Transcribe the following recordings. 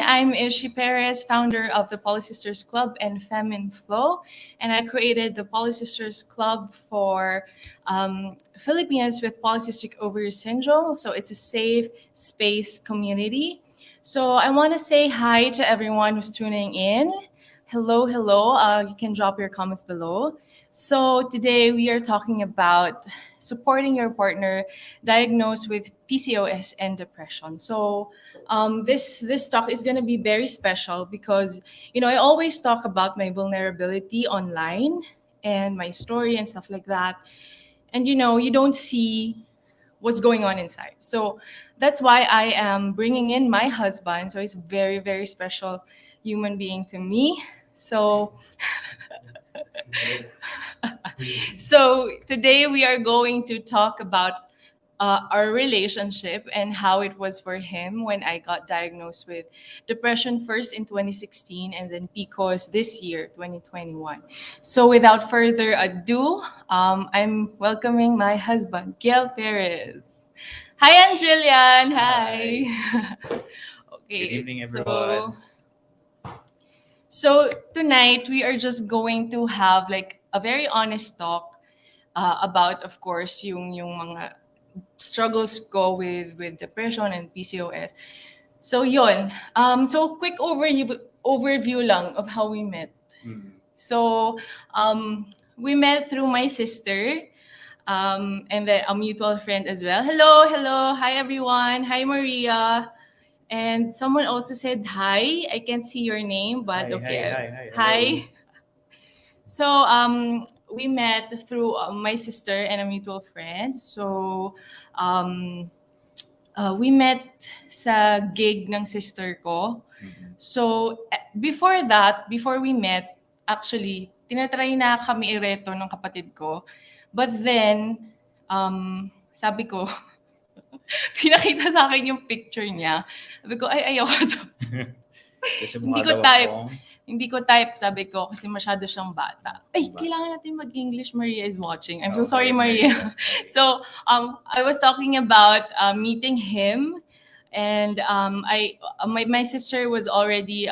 I'm Ishi Perez, founder of the Polycisters Club and Femin Flow, and I created the Polycisters Club for Filipinas with polycystic ovary syndrome. So it's a safe space community. So I want to say hi to everyone who's tuning in. Hello, hello. You can drop your comments below. So today we are talking about supporting your partner diagnosed with PCOS and depression. So this talk is gonna be very special because I always talk about my vulnerability online and my story and stuff like that, and you don't see what's going on inside. So that's why I am bringing in my husband. So he's a very very special human being to me. So so today we are going to talk about our relationship and how it was for him when I got diagnosed with depression first in 2016 and then PCOS this year, 2021. So without further ado, I'm welcoming my husband, Gail Perez. Hi, Angelian. Hi. Okay. Good evening, everyone. So tonight we are just going to have like a very honest talk about, of course, yung mga struggles ko with depression and PCOS. So yon. So quick overview lang of how we met. So we met through my sister, and then a mutual friend as well. Hello, hello, hi everyone, hi Maria. And someone also said hi. I can't see your name, but okay. Hi. Hi. So we met through my sister and a mutual friend. So we met sa gig ng sister ko. So before we met, actually, tinatry na kami ireto ng kapatid ko. But then, sabi ko, pinakita sa akin yung picture niya. Sabi ko, ay, ayoko to. Hindi ko type, sabi ko, kasi masyado siyang bata. Ay, kailangan natin mag-English. Maria is watching. I'm so sorry, Maria. So, I was talking about meeting him, and my sister was already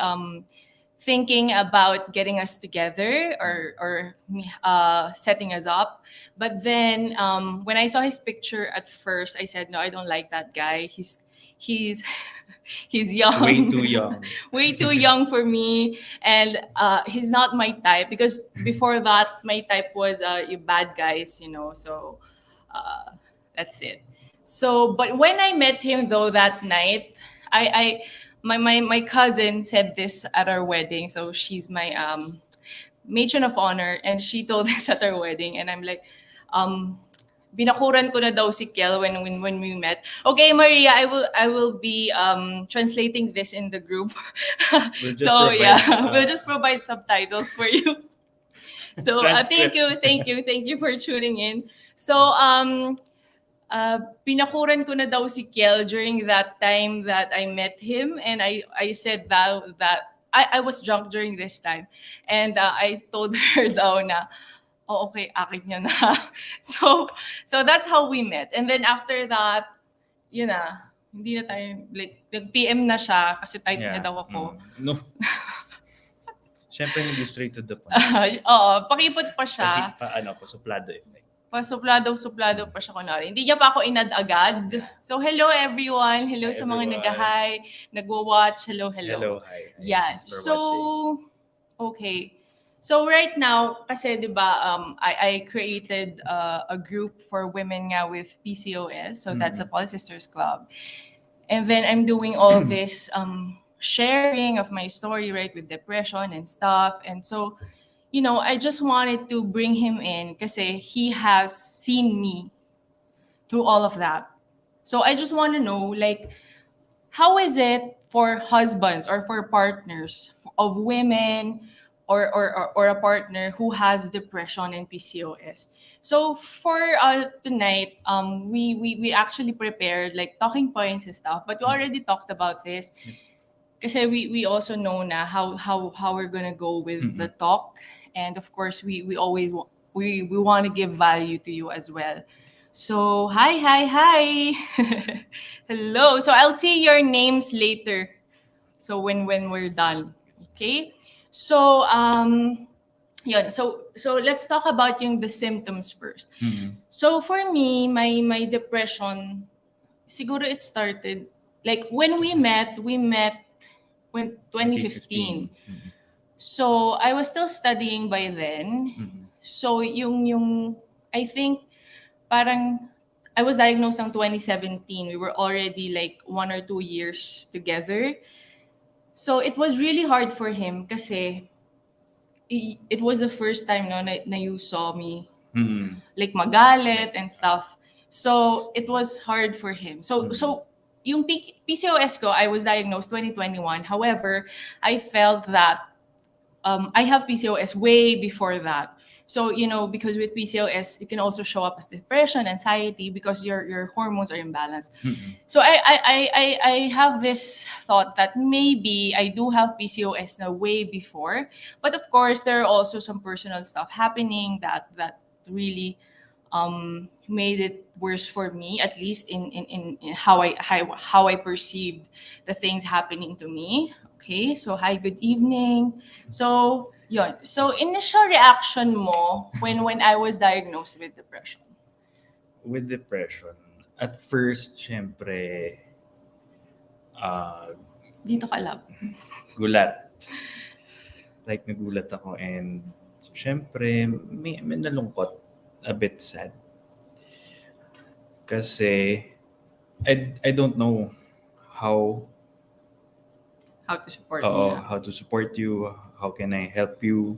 thinking about getting us together or setting us up. But then when I saw his picture at first, I said, no, I don't like that guy. He's he's young. Way too young for me. And he's not my type, because before that, my type was you bad guys, so that's it. So, but when I met him though that night, my cousin said this at our wedding. So she's my matron of honor, and she told us at our wedding, and I'm like, binakuran ko na daw si Kiel when we met. Okay, Maria, I will be translating this in the group. We'll just provide subtitles for you. So thank you for tuning in. So binakuran ko na daw si Kiel during that time that I met him, and I said that I was drunk during this time, and I told her daw na, oh, okay, akin niya na. So that's how we met. And then after that, hindi na tayo, like, nag-PM na siya kasi type niya daw ako. No. Siyempre, hindi straight to the point. Oo, pakipot pa siya. Kasi suplado effect. Suplado pa siya kunwari. Hindi niya pa ako inad agad. So hello everyone. Hello sa mga nag-hi, nagwo-watch. Hello. Hello, hi. Yeah. So, okay. So right now, kasi di ba, I created a group for women nga with PCOS. So that's the Polycisters Club. And then I'm doing all this sharing of my story, right, with depression and stuff. And so, I just wanted to bring him in kasi he has seen me through all of that. So I just want to know, like, how is it for husbands or for partners of women or a partner who has depression and PCOS? So for tonight, we actually prepared like talking points and stuff, but we already talked about this. Kasi we also know na how we're gonna go with the talk. And of course, we always we want to give value to you as well. So hi. Hello. So I'll see your names later. So when we're done. Okay? So yun. So let's talk about the symptoms first. Mhm. So for me, my depression, siguro it started like when we met when 2015. 2015. Mhm. So I was still studying by then. Mhm. So yung I think parang I was diagnosed ng 2017. We were already like 1 or 2 years together. So it was really hard for him kasi it was the first time no na you saw me Mhm. like magalit Like, and stuff. So it was hard for him. So Mhm. so yung PCOS ko, I was diagnosed 2021. However, I felt that I have PCOS way before that. So, because with PCOS, it can also show up as depression, anxiety, because your hormones are imbalanced. Mhm. So I have this thought that maybe I do have PCOS now way before, but of course there are also some personal stuff happening that really made it worse for me, at least in how I perceived the things happening to me. Okay, so hi, good evening. So yun. So initial reaction mo when I was diagnosed with depression. With depression, at first, syempre, ah, Dito ka lab. gulat. Like, nagulat ako and syempre, may nalungkot, a bit sad. Kasi, I don't know how, How to support me, yeah. how to support you, how can I help you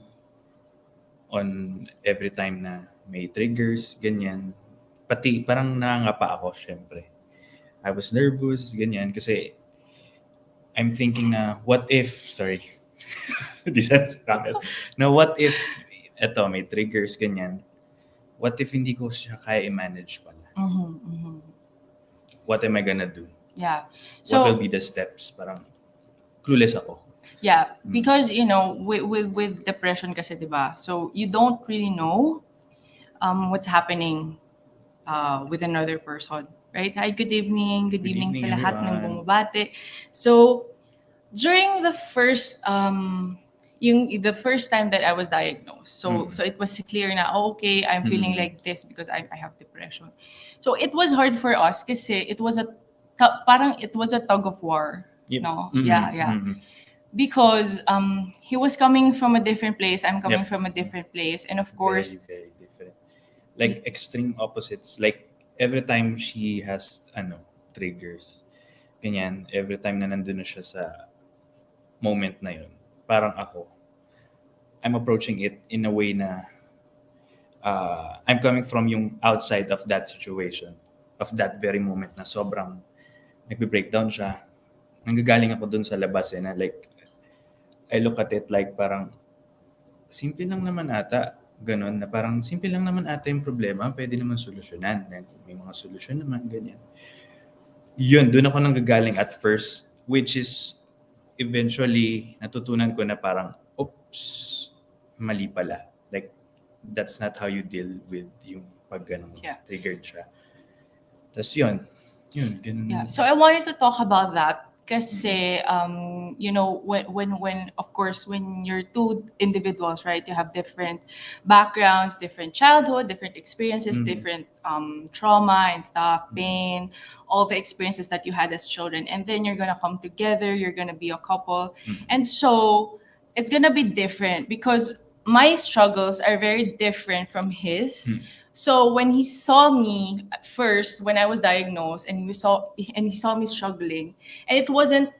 on every time na may triggers, ganyan. Pati, parang nangangapa ako, syempre. I was nervous, ganyan, kasi I'm thinking na, what if, sorry, this is camera. Na what if, eto, may triggers, ganyan. What if hindi ko siya kaya i-manage pala? Mm-hmm, mm-hmm. What am I gonna do? Yeah. What will So be the steps? Parang clueless ako. yeah, because with depression kasi 'di ba? So you don't really know what's happening with another person, right? Hi, good evening. Good Good evening evening, sa lahat ng everyone. bumabate. So during the first the first time that I was diagnosed, so it was clear na okay, I'm feeling like this because I have depression. So it was hard for us kasi it was parang it was a tug of war. Yep. No, Mhm, yeah, mhm. because he was coming from a different place, I'm coming Yep. from a different place, and of Very, course, very different. Like extreme opposites. Like every time she has triggers, ganyan, every time na nandun na siya sa moment na yun, parang ako, I'm approaching it in a way na I'm coming from yung outside of that situation, of that very moment na sobrang nagbe-breakdown siya. Nanggagaling ako dun sa labas na like, I look at it like parang simple lang naman ata, ganun, na parang simple lang naman ata yung problema, pwede naman solusyonan. May mga solusyon naman, ganyan. Yun, dun ako nanggagaling at first, which is eventually natutunan ko na parang, oops, mali pala. Like, that's not how you deal with yung pag ganun, Yeah. triggered siya. Tapos yun, ganun. yeah. So I wanted to talk about that kasi when of course when you're two individuals, right, you have different backgrounds, different childhood, different experiences, different trauma and stuff, pain, all the experiences that you had as children, and then you're gonna come together, you're gonna be a couple, and so it's gonna be different because my struggles are very different from his. So when he saw me at first, when I was diagnosed, and he saw me struggling, and it wasn't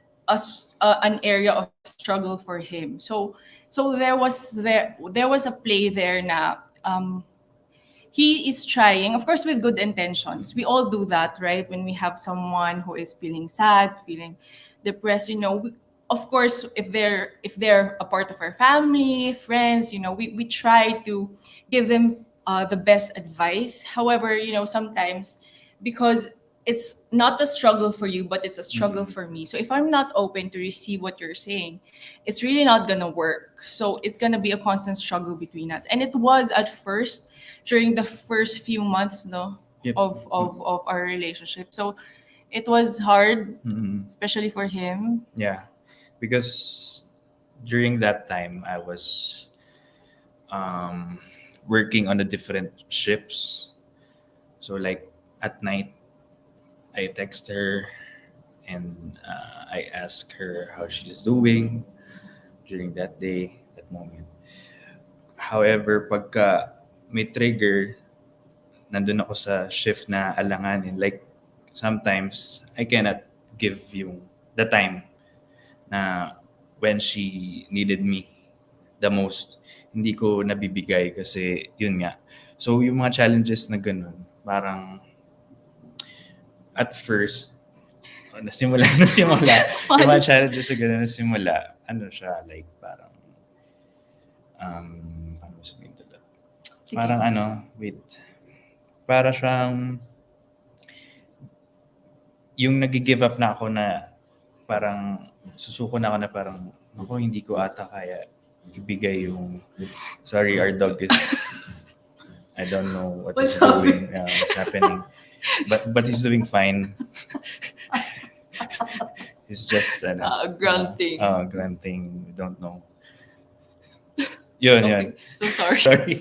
an area of struggle for him. So there was a play there na he is trying, of course, with good intentions. We all do that, right? When we have someone who is feeling sad, feeling depressed, of course, if they're a part of our family, friends, we try to give them the best advice. However, sometimes because it's not a struggle for you, but it's a struggle for me. So if I'm not open to receive what you're saying, it's really not gonna work. So it's gonna be a constant struggle between us. And it was at first during the first few months, no, Yep. of our relationship. So it was hard, especially for him. Yeah. because during that time I was um, working on the different shifts. So like at night, I text her and I ask her how she's doing during that day, that moment. However, pagka may trigger, nandun ako sa shift na alanganin. Like, sometimes, I cannot give yung the time na when she needed me the most. Hindi ko nabibigay kasi yun nga. So, yung mga challenges na ganun, parang at first, nasimula. Yung mga challenges na ganun, nasimula, ano siya, like, parang, paano mo sabihin ito? Parang para siyang, yung nag-give up na ako na parang susuko na ako na parang ako hindi ko ata kaya ibigay yung sorry our dog is I don't know what he's doing what's happening but he's doing fine. He's just grunting. Grunting, we don't know. Yun. So sorry. Sorry.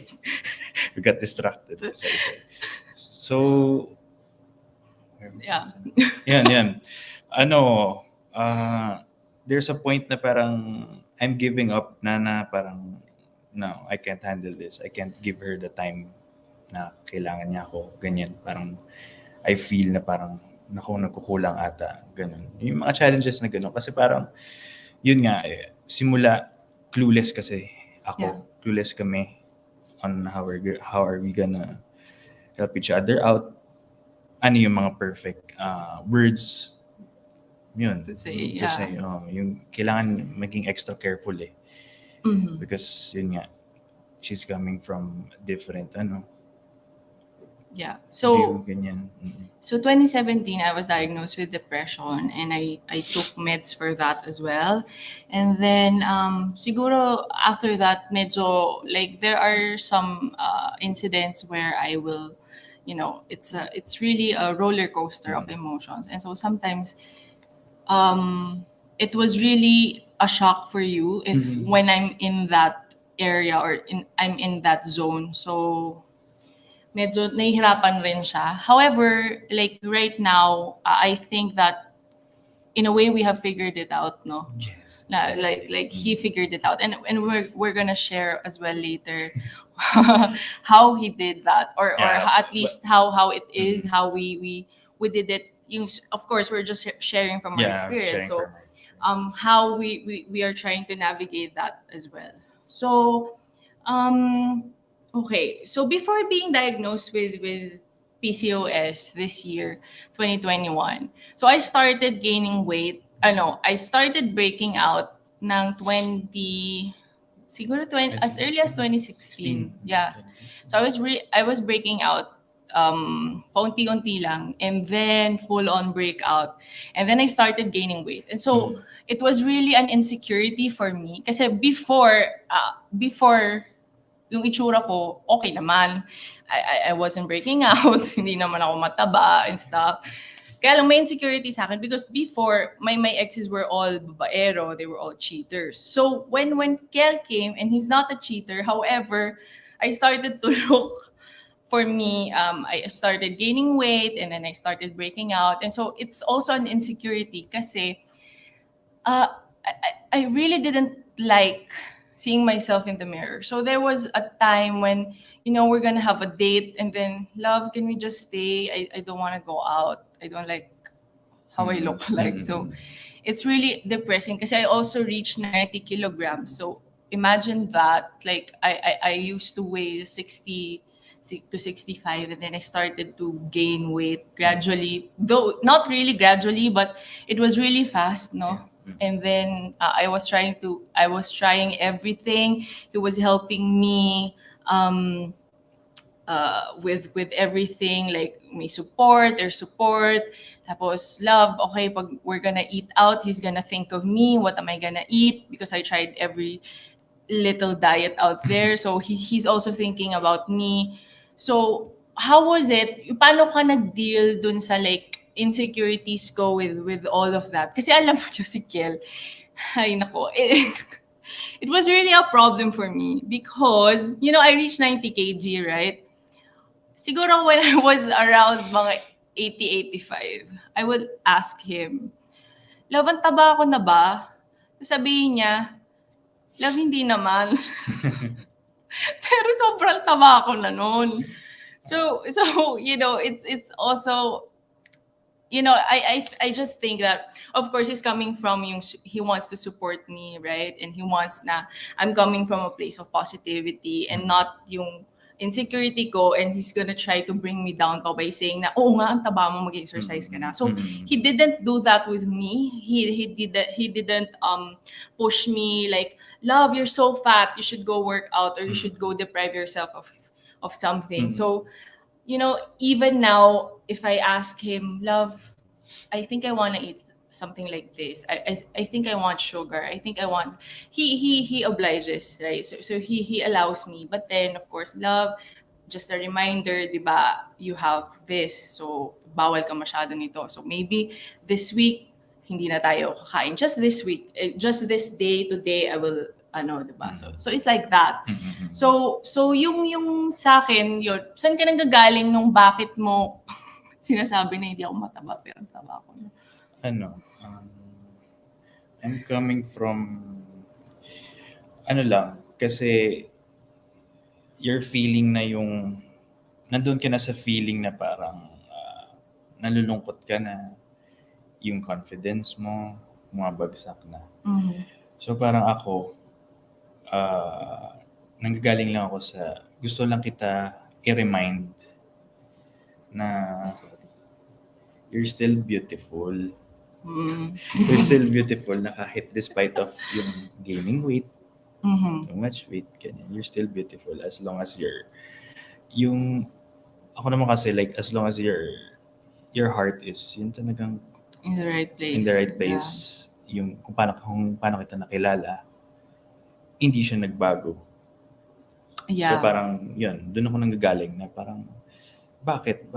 We got distracted. Sorry. So Yeah. Yan. There's a point na parang I'm giving up na parang no, I can't handle this. I can't give her the time na kailangan niya ako. Ganyan. Parang I feel na parang nagkukulang ata. Ganun. Yung mga challenges na ganun. Kasi parang yun nga, simula clueless kasi ako. Yeah. Clueless kami on how are we gonna help each other out. Ano yung mga perfect words yun To say, yung kailangan maging extra careful Mhm. because yun nga she's coming from different Yeah. view ganyan. So 2017, I was diagnosed with depression, and I took meds for that as well. And then siguro after that, medyo like there are some incidents where I will, it's really a roller coaster of emotions, and so sometimes it was really a shock for you if when I'm in that area or I'm in that zone. So medyo nahihirapan rin siya. However, like right now, I think that in a way we have figured it out, no? Yes. Like he figured it out, and we're gonna share as well later how he did that, or at least how it is, how we did it. Of course, we're just sharing from our experience. So how we are trying to navigate that as well. So okay, so before being diagnosed with PCOS this year, 2021, so I started gaining weight. I started breaking out ng 20, siguro 20, as early as 2016. Yeah. So I was breaking out paunti-unti lang, and then full on breakout. And then I started gaining weight. And so it was really an insecurity for me kasi before yung itsura ko, okay naman. I wasn't breaking out. Hindi naman ako mataba and stuff. Kaya lang may insecurity sa akin because before, my exes were all babaero. They were all cheaters. So when Kel came, and he's not a cheater, however, I started to look for me. I started gaining weight, and then I started breaking out. And so it's also an insecurity kasi I really didn't like seeing myself in the mirror. So there was a time when, we're gonna have a date, and then, love, can we just stay? I don't want to go out. I don't like how I look like. So it's really depressing because I also reached 90 kilograms. So imagine that. Like I used to weigh 60 to 65, and then I started to gain weight gradually, though not really gradually, but it was really fast, no? And then I was trying everything. He was helping me with everything, like there's support. Tapos, love, okay, pag we're gonna eat out, he's gonna think of me, what am I gonna eat? Because I tried every little diet out there. So he's also thinking about me. So how was it? Paano ka nag-deal dun sa like insecurities ko with all of that? Kasi alam mo si Kiel, Ay, nako. It was really a problem for me because, I reached 90 kg, right? Siguro when I was around mga 80, 85, I would ask him, Love, ang taba ako na ba? Sabihin niya, Love, hindi naman. Pero sobrang taba ako na nun. So it's also, I just think that, of course, he's coming from he wants to support me, right? And he wants na I'm coming from a place of positivity and not yung insecurity ko, and he's gonna try to bring me down pa by saying na, oo nga, ang taba mo, mag-exercise ka na. So, he didn't do that with me. He didn't push me like, Love, you're so fat, you should go work out, or you should go deprive yourself of something. So, even now, if I ask him, Love, I think I want to eat something like this. I think I want sugar. I think I want. He obliges, right? So he allows me. But then, of course, Love, just a reminder, di ba? You have this, so bawal ka masyado nito. So maybe this week hindi na tayo kakain. Just this week, just this day today, I will di ba? So it's like that. So yung sa akin, yun, saan ka nanggagaling nung bakit mo sinasabi na hindi ako mataba pero taba ako? I'm coming from lang, kasi you're feeling na yung nandun ka na sa feeling na parang nalulungkot ka na, yung confidence mo bumabagsak na. So parang ako, nanggagaling lang ako sa gusto lang kita i-remind na you're still beautiful. You're still beautiful na kahit despite of yung gaining weight, too much weight, ganyan. You're still beautiful as long as ako naman kasi, like, as long as your heart is yun talagang in the right place. In the right place. Yeah. Yung kung paano kita nakilala, hindi siya nagbago. Yeah. So parang yun, doon ako nanggagaling na parang bakit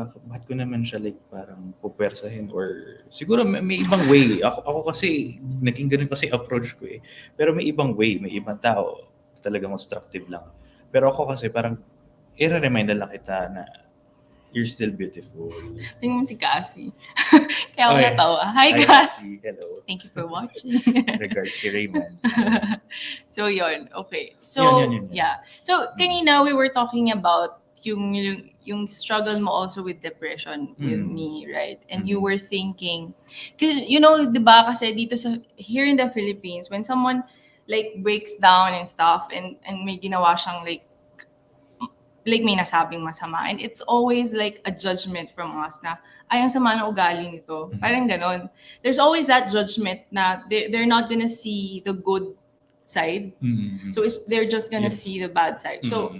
ko naman siya like parang pupersahin, or siguro may ibang way. Ako kasi naging ganun kasi approach ko eh. Pero may ibang way, may ibang tao talagang constructive lang. Pero ako kasi parang i-remind lang kita na you're still beautiful. Tingnan mo si Cassie. Kaya ako natawa. Hi, Cassie. Hello. Thank you for watching. Regards kay Raymond. So, yun. Okay. So, yun. yeah. So, kanina we were talking about yung struggle mo also with depression with me, right? And you were thinking, because, di ba, kasi dito here in the Philippines, when someone like breaks down and stuff, and may ginawa siyang like may nasabing masama. And it's always like a judgment from us na, ay, ang sama ng ugali nito. Parang ganon. There's always that judgment na they're not gonna see the good side. So they're just gonna see the bad side. So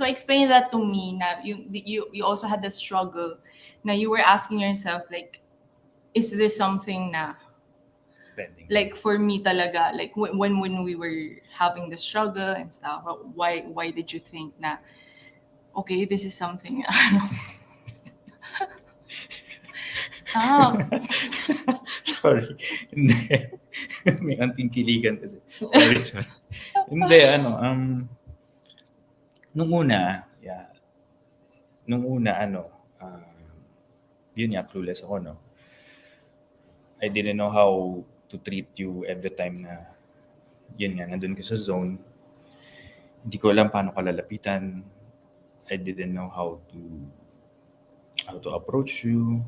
explain that to me na you also had the struggle na you were asking yourself like, is this something na like for me talaga, like when we were having the struggle and stuff, why did you think na okay, this is something. Stop. Sorry. Hindi. May anting kiligan kasi. Sorry. Hindi, nung una, yun nga, clueless ako, no? I didn't know how to treat you every time na, yun nga, nandun ka sa zone. Hindi ko alam paano ka lalapitan. I didn't know how to approach you.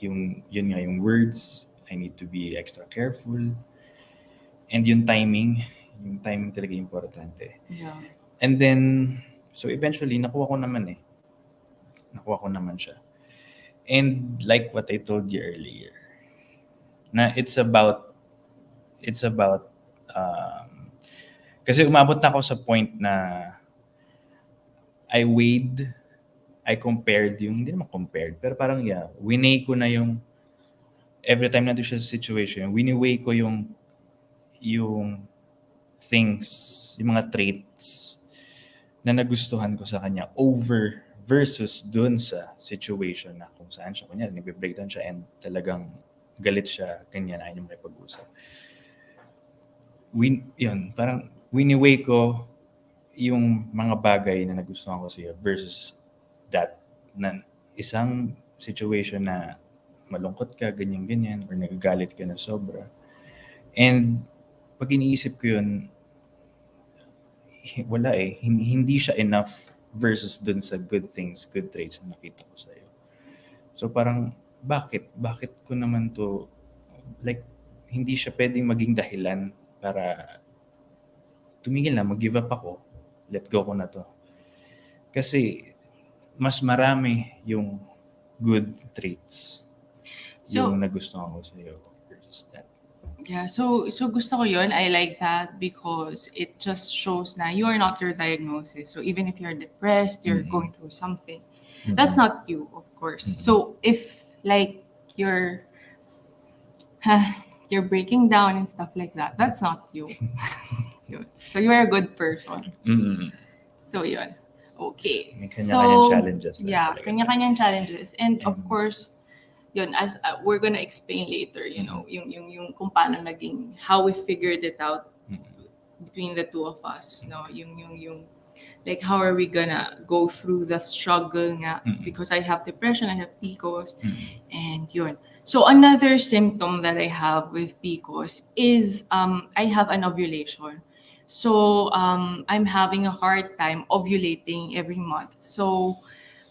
Yun nga, yung words, I need to be extra careful. And yung timing talaga importante. Yeah. And then, so eventually, nakuha ko naman siya. And like what I told you earlier, na it's about, kasi umabot na ako sa point na I compared hindi naman compared, pero parang winay ko na yung, every time na doon siya sa situation, wini-weigh ko yung things, yung mga traits na nagustuhan ko sa kanya over versus dun sa situation na kung saan siya, kunyari, nagbe-breakdown siya and talagang galit siya, ganyan, ayaw niya makipag-usap. parang wini-weigh ko yung mga bagay na nagustuhan ko sa'yo versus that na isang situation na malungkot ka, ganyan-ganyan, or nagagalit ka na sobra. And pag iniisip ko yun, wala eh. Hindi siya enough versus dun sa good things, good traits na nakita ko sa'yo. So parang, bakit? Bakit ko naman to, like, hindi siya pwedeng maging dahilan para tumigil na, mag-give up ako, let go ko na to. Kasi, mas marami yung good traits yung So, nagustuhan ko sa'yo versus that. yeah, so gusto ko yun. I like that because it just shows na you are not your diagnosis. So even if you're depressed, you're going through something, that's not you, of course. So if like you're breaking down and stuff like that, that's not you. Yun. So you're a good person. Mm-mm. So yun. Okay. May kanya-kanyang So challenges lang yeah, talaga. kanya-kanyang challenges. And of And- course, yun, as we're gonna explain later, you know, yung kung paano naging, how we figured it out between the two of us, no, yung like how are we gonna go through the struggle nga, because I have depression, I have PCOS, and yun. So another symptom that I have with PCOS is I have an ovulation. So I'm having a hard time ovulating every month. So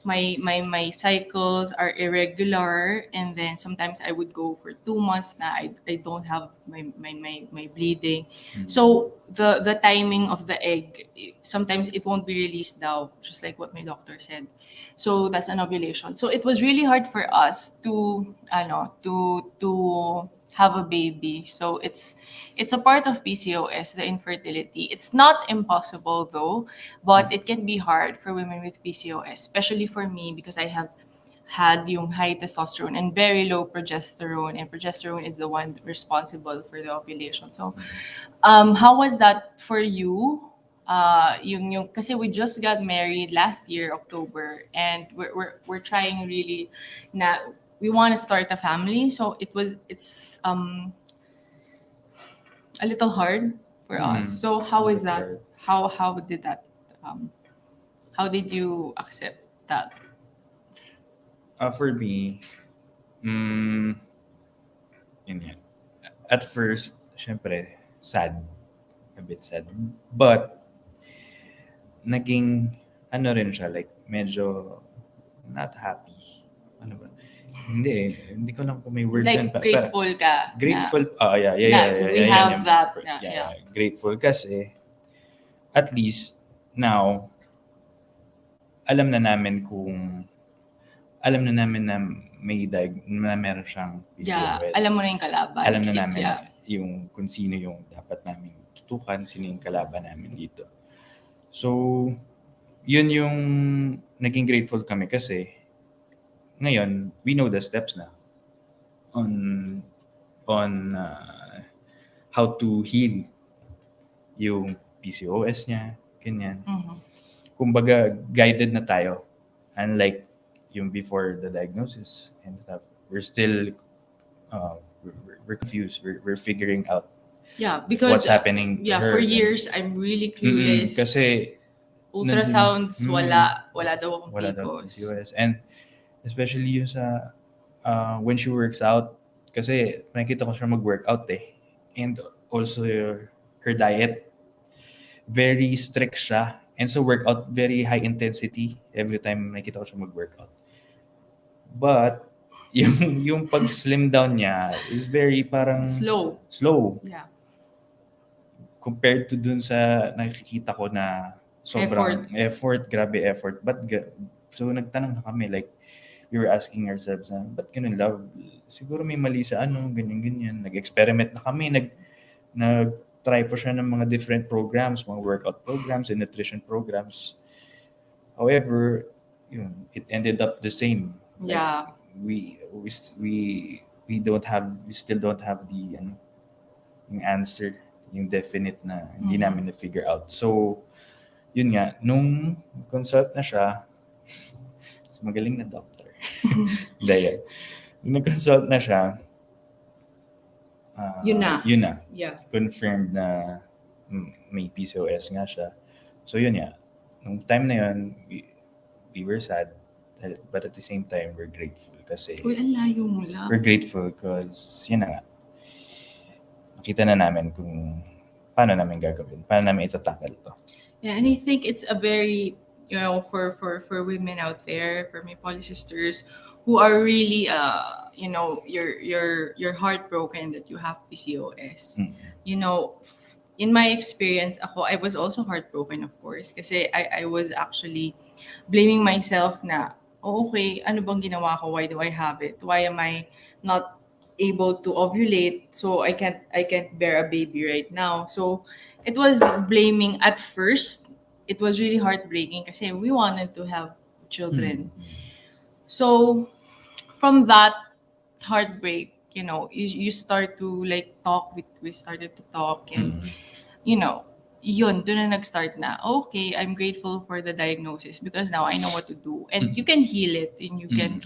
my cycles are irregular, and then sometimes I would go for 2 months na I don't have my bleeding. So the timing of the egg, sometimes it won't be released daw, just like what my doctor said. So that's an ovulation. So it was really hard for us to have a baby. So it's a part of PCOS, the infertility. It's not impossible though, but it can be hard for women with PCOS, especially for me because I have had yung high testosterone and very low progesterone, and progesterone is the one responsible for the ovulation. So how was that for you? Yung kasi we just got married last year October, and we're trying really na we want to start a family, so it's a little hard for us. So how is that? How did that how did you accept that? For me, yun yan. At first, syempre, sad. A bit sad. But, naging, rin siya, like, medyo not happy. Ano ba? Hindi ko lang kung may word yan. Like grateful ka. Grateful, yeah, we have that. Yeah. Grateful kasi, at least, now, alam na namin na na meron siyang PCOS. Yeah, alam mo na yung kalaban. Alam na namin Yeah. yung kung sino yung dapat namin tutukan, sino yung kalaban namin dito. So, yun yung naging grateful kami kasi ngayon, we know the steps na on how to heal yung PCOS niya, ganyan. Kumbaga, guided na tayo. Unlike yung before the diagnosis and stuff, we're still we're confused. We're figuring out because what's happening to her. For years I'm really clueless. Kasi ultrasounds wala daw akong PCOS. And especially yung sa when she works out, kasi nakikita ko siya mag-workout eh. And also her diet, very strict siya. And so workout, very high intensity every time nakikita ko siya mag-workout. But yung pag-slim down niya is very parang slow. Yeah. Compared to dun sa nakikita ko na sobrang effort, grabe effort. So nagtanong na kami, like, we were asking ourselves, ba't ganun love? Siguro may mali sa ganyan. Nag-experiment na kami, nag-try po siya ng mga different programs, mga workout programs and nutrition programs. However, it ended up the same. Yeah. Like, we still don't have the yung answer, yung definite na hindi namin na-figure out. So, yun nga, nung consult na siya, magaling na doctor. Dahil, nung nag-consult na siya, Yun na. yun na. Yeah. Confirmed na may PCOS nga siya. So yun nga. Nung time na yun, we were sad. But at the same time, we're grateful. Kasi Uy, ang layo mo lang. we're grateful because, yun na nga. Nakita na namin kung paano namin gagawin. Paano namin itatakal to. Yeah, and I think it's a very, for women out there, for my polysisters who are really, you're heartbroken that you have PCOS. Mm. You know, in my experience, I was also heartbroken, of course, kasi I was actually blaming myself na, oh, okay, ano bang ginawa ko? Why do I have it? Why am I not able to ovulate? So I can't bear a baby right now. So it was blaming at first. It was really heartbreaking kasi we wanted to have children. So from that heartbreak, you start to like talk. We started to talk, and yun, doon na nag-start na, okay, I'm grateful for the diagnosis because now I know what to do. And you can heal it, and you can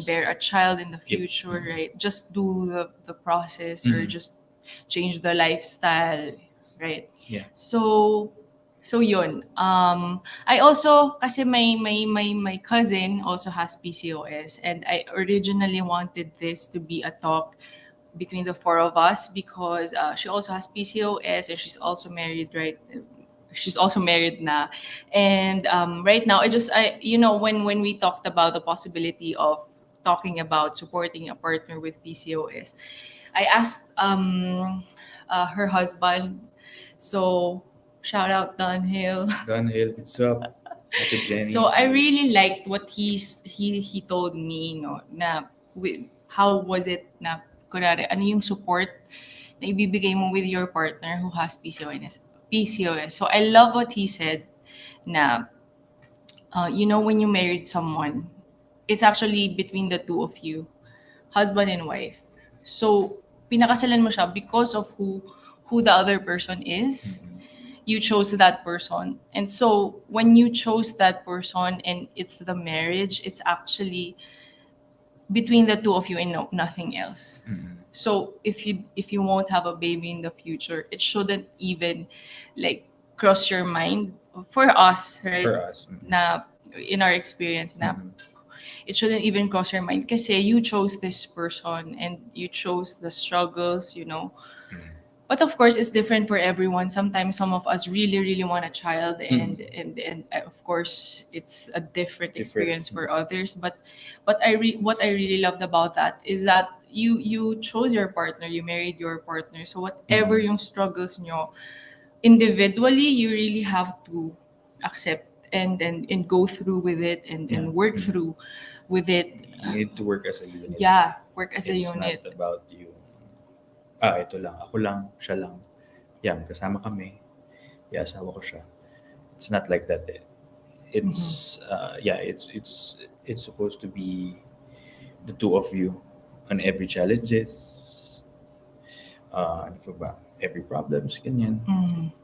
bear a child in the future, right? Just do the process, or just change the lifestyle, right? Yeah. So yun. I also, kasi my cousin also has PCOS, and I originally wanted this to be a talk between the four of us because she also has PCOS, and she's also married, right? She's also married na. And right now, when we talked about the possibility of talking about supporting a partner with PCOS, I asked her husband. So shout out Dunhill. Dunhill, what's up? Ate Jenny. So I really liked what he told me, na how was it na kunwari, ano yung support na ibibigay mo with your partner who has PCOS. So I love what he said na when you married someone, it's actually between the two of you, husband and wife. So pinakasalan mo siya because of who the other person is. You chose that person. And so when you chose that person and it's the marriage, it's actually between the two of you and nothing else. So if you won't have a baby in the future, it shouldn't even like cross your mind for us, right? For us. Na in our experience na it shouldn't even cross your mind kasi you chose this person and you chose the struggles. But of course, it's different for everyone. Sometimes some of us really, really want a child, and of course, it's a different experience for others. But what I really loved about that is that you chose your partner, you married your partner. So whatever yung struggles nyo, individually, you really have to accept and go through with it and work through with it. You need to work as a unit. Yeah, work as a unit. It's not about you. Ito lang, ako lang, siya lang. Yeah, kasama kami. Yeah, asawa ko siya. It's not like that. It's it's supposed to be the two of you on every challenges. Ano pa ba? Every problems, ganyan.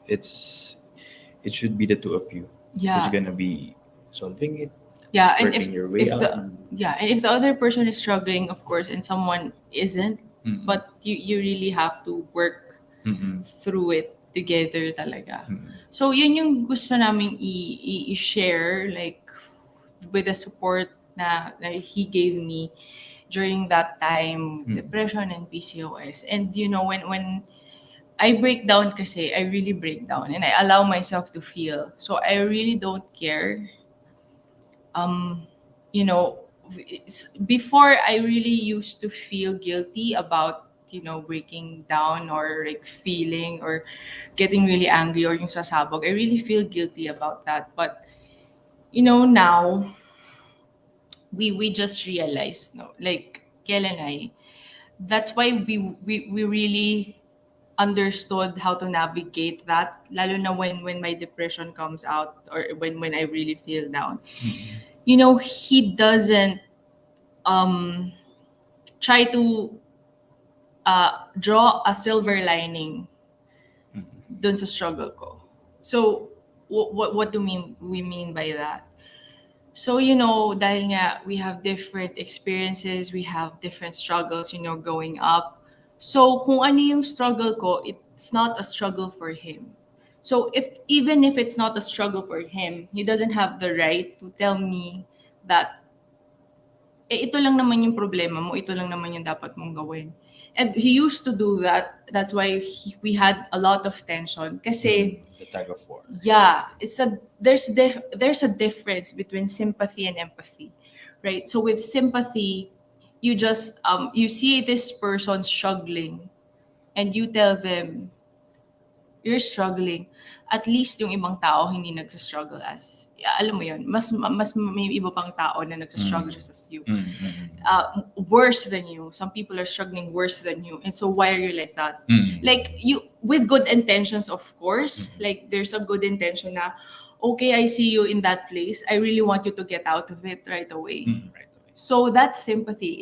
It should be the two of you. Yeah. Who's gonna be solving it. Yeah, and working your way out. and if the other person is struggling, of course, and someone isn't, but you really have to work through it together talaga. So yun yung gusto naming i-share, like with the support na he gave me during that time, depression and PCOS. And when I break down kasi, I really break down and I allow myself to feel. So I really don't care. Before I really used to feel guilty about breaking down or like feeling or getting really angry or yung sasabog. I really feel guilty about that. But now we just realized, like Kel and I, that's why we really understood how to navigate that, lalo na when my depression comes out or when I really feel down. He doesn't try to draw a silver lining dun sa struggle ko. So what do we mean by that? So dahil nga we have different experiences, we have different struggles, growing up. So kung ano yung struggle ko, it's not a struggle for him. So even if it's not a struggle for him, he doesn't have the right to tell me that ito lang naman yung problema mo, ito lang naman yung dapat mong gawin. And he used to do that. That's why we had a lot of tension. Kasi, The tug of war. yeah, there's a difference between sympathy and empathy, right? So with sympathy, you just you see this person struggling, and you tell them you're struggling. At least yung ibang tao hindi nagsa-struggle as, alam mo yun, mas may iba pang tao na nagsa-struggle just as you. Worse than you. Some people are struggling worse than you. And so why are you like that? Like, you, with good intentions, of course, like there's a good intention na, okay, I see you in that place. I really want you to get out of it right away. Right away. So that's sympathy.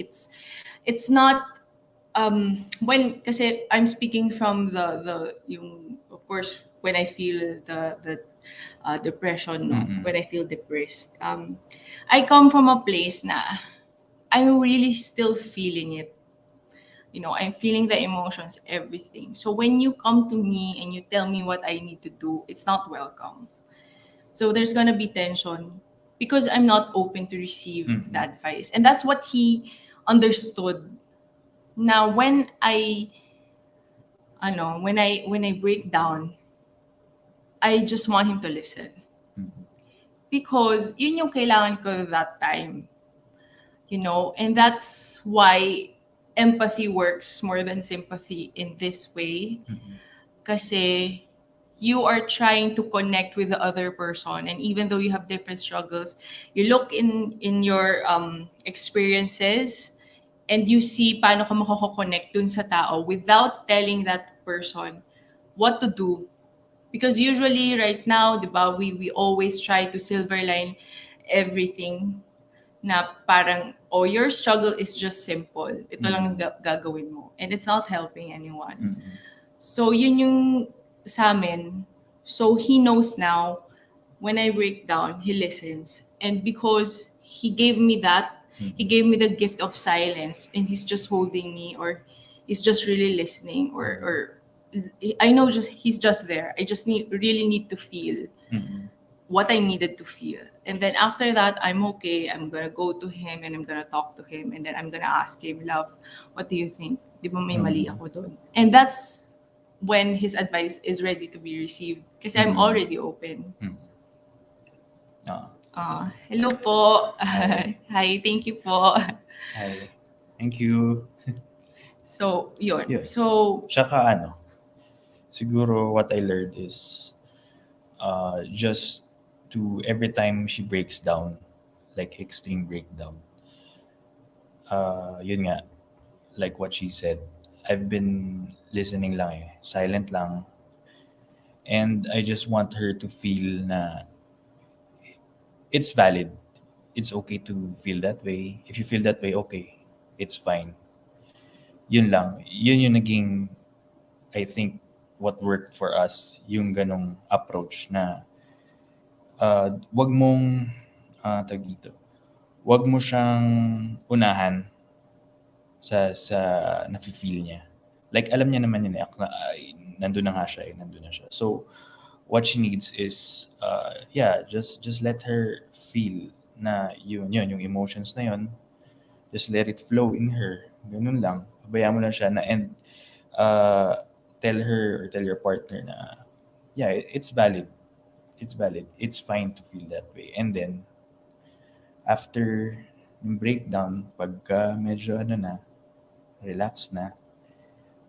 It's not when, kasi I'm speaking from the yung, of course, when I feel the depression, no? When I feel depressed, I come from a place na I'm really still feeling it. You know, I'm feeling the emotions, everything. So when you come to me and you tell me what I need to do, it's not welcome. So there's gonna be tension because I'm not open to receive the advice. And that's what he understood. Now when I break down, I just want him to listen. Because yun yung kailangan ko that time. You know, and that's why empathy works more than sympathy in this way. Kasi you are trying to connect with the other person, and even though you have different struggles, you look in your experiences, and you see paano ka makakoconnect dun sa tao without telling that person what to do. Because usually right now, di ba, we always try to silver line everything, na parang, oh, your struggle is just simple. Ito lang ang gagawin mo. And it's not helping anyone. So yun yung sa amin. So he knows now, when I break down, he listens. And because he gave me that, he gave me the gift of silence, and he's just holding me, or he's just really listening, or I know just he's just there. I just really need to feel what I needed to feel. And then after that, I'm okay. I'm gonna go to him and I'm gonna talk to him, and then I'm gonna ask him, love, what do you think? Di ba may mali ako dun? And that's when his advice is ready to be received. Kasi I'm already open. Hello po. Hi, thank you po. Hi. Thank you. So, yun. Yeah. So, Tsaka siguro what I learned is just to every time she breaks down, like extreme breakdown, yun nga, like what she said, I've been listening lang silent lang. And I just want her to feel na it's valid. It's okay to feel that way. If you feel that way, okay. It's fine. Yun lang. Yun yung naging, I think, what worked for us. Yung ganong approach na wag mong, tag dito, wag mo siyang unahan sa nafe-feel niya. Like, alam niya naman yun nandun na nga siya nandun na siya. So, what she needs is, just let her feel na yun, yung emotions na yun. Just let it flow in her. Ganun lang. Pabayaan mo lang siya na, and tell her or tell your partner na, yeah, it's valid. It's valid. It's fine to feel that way. And then, after yung breakdown, pagka medyo relax na,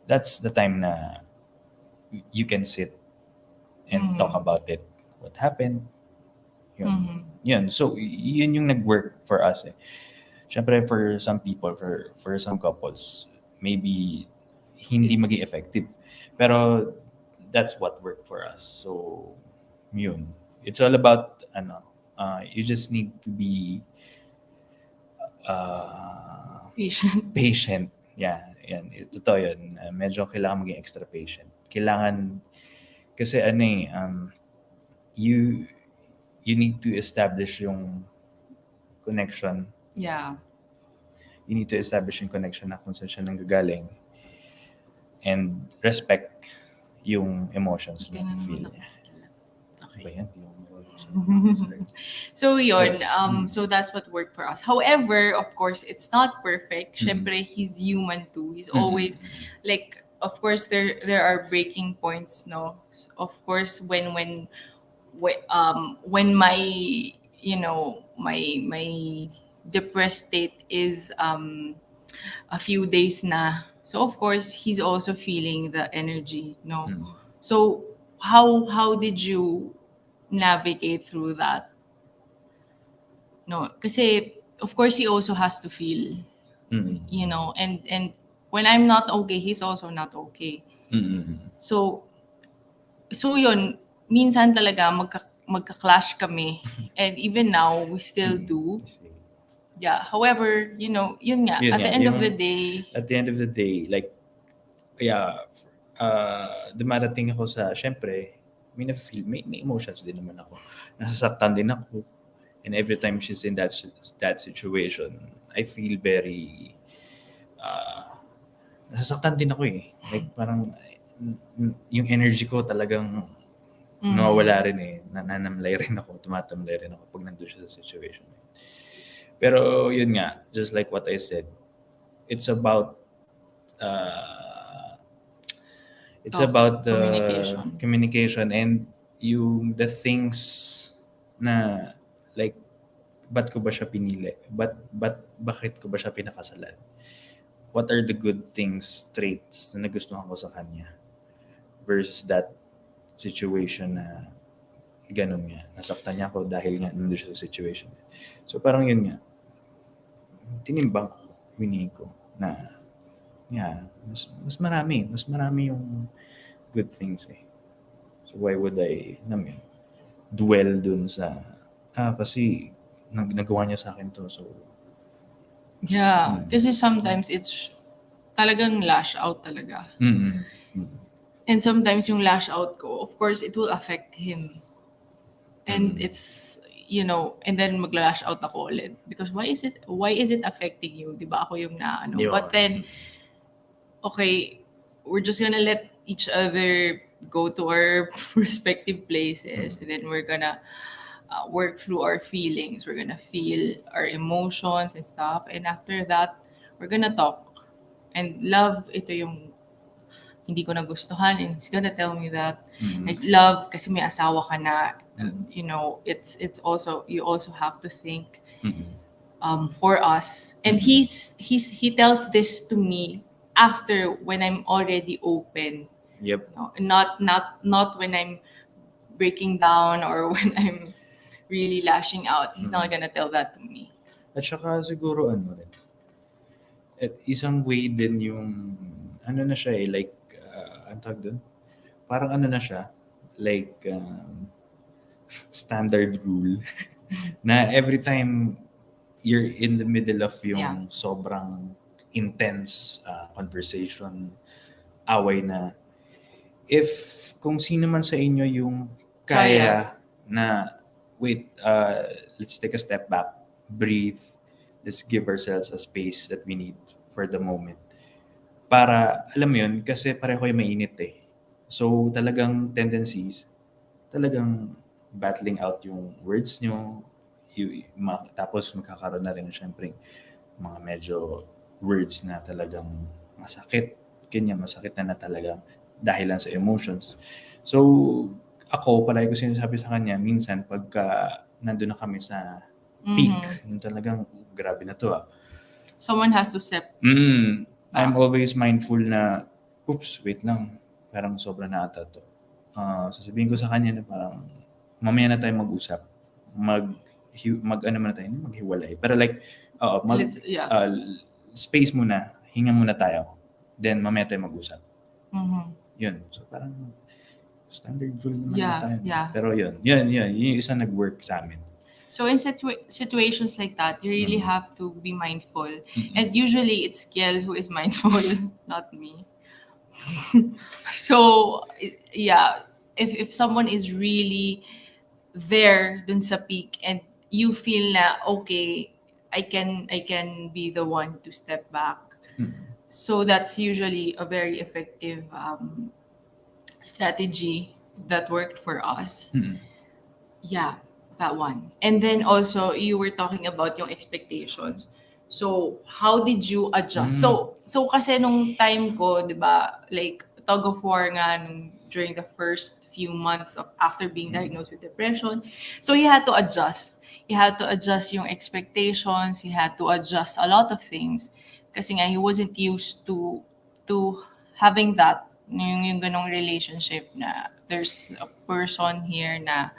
that's the time na you can sit and talk about it. What happened? Yun. Yun. So, yun yung nag-work for us. Siyempre, for some people, for some couples, maybe hindi maging effective. Pero that's what worked for us. So, yun. It's all about, you just need to be patient. Yeah, yan. Totoo yun. Medyo kailangan maging extra patient. Kailangan, kasi you need to establish yung connection. Yeah. You need to establish yung connection na kung saan siya nanggagaling. and respect yung emotions na Ganun feel muna niya. ako. Ba Okay. yan? Di ako marunong sa- So yun, Mm. so that's what worked for us. However, of course, it's not perfect. Mm. Syempre, he's human too. He's Mm. always like, of course, there are breaking points, no. Of course, when my my depressed state is a few days na. So of course, he's also feeling the energy, no. Mm. So how did you navigate through that? No, kasi of course he also has to feel, Mm. and when I'm not okay, he's also not okay. Mm. So yun, minsan talaga magka-clash kami. And even now, we still do. Yeah. However, yun nga, Yun at nga, the end of yung- the day, At the end of the day, like, yeah, dumarating ako sa, syempre, may emotions din naman ako. Nasasaktan din ako. And every time she's in that situation, I feel very, nasasaktan din ako eh. Like, parang, yung energy ko talagang nawawala rin eh. Nananamlay rin ako, tumatamlay rin ako pag nandun siya sa situation. Pero yun nga, just like what I said, it's about communication and the things na like bakit ko ba siya pinili? Bakit ko ba siya pinakasalan? What are the good things, traits na nagustuhan ko sa kanya versus that situation na ganun nga. Nasaktan niya ako dahil nga nandun siya sa situation. So parang yun nga. Tinimbang ko, winning ko na mas marami yung good things eh. So why would I dwell dun sa kasi nagawa niya sa akin to, so yeah, kasi sometimes it's talagang lash out talaga. And sometimes yung lash out ko, of course, it will affect him. And it's, and then magla-lash out ako ulit. Because why is it affecting you? Di ba ako yung naano? Yun. But then, okay, we're just gonna let each other go to our respective places, and then we're gonna work through our feelings. We're gonna feel our emotions and stuff, and after that, we're gonna talk. And love, ito yung hindi ko nagustuhan, and he's gonna tell me that. Like, love, kasi may asawa ka na, it's also, you also have to think for us. And he tells this to me after, when I'm already open. Yep. Not when I'm breaking down or when I'm really lashing out. He's not gonna tell that to me. At saka siguro rin. At isang way din yung na siya eh, like ang tawag dun? Parang na siya, like standard rule na every time you're in the middle of yung sobrang intense conversation, away na, if kung sino man sa inyo yung kaya na wait, let's take a step back, breathe, let's give ourselves a space that we need for the moment. Para, alam mo yun, kasi pareho kayo mainit eh. So, talagang tendencies, talagang battling out yung words nyo, tapos magkakaroon na rin syempre mga medyo words na talagang masakit, masakit na talagang dahil lang sa emotions. So, ako, palagi ko sinasabi sa kanya, minsan pagka nandun na kami sa peak, yung talagang, grabe na to Someone has to step. I'm always mindful na, oops, wait lang, parang sobra na ata to. Sasabihin ko sa kanya na parang, mamaya na tayo mag-usap. Maghiwalay. Pero like, space muna, hinga muna tayo. Then, mamaya tayo mag-usap. Yun. So, parang, standard rule naman na tayo. Pero yun. Yung isa nag-work sa amin. So in situations like that, you really have to be mindful. And usually it's Kiel who is mindful, not me. So, yeah, if someone is really there dun sa peak and you feel na, okay, I can be the one to step back. So that's usually a very effective strategy that worked for us. Mm. Yeah, that one. And then also you were talking about yung expectations. So how did you adjust? Mm. So kasi nung time ko, 'di ba, like tug of war nga during the first few months of after being diagnosed with depression. So you had to adjust. You had to adjust yung expectations, you had to adjust a lot of things kasi nga he wasn't used to having that yung ganong relationship na there's a person here na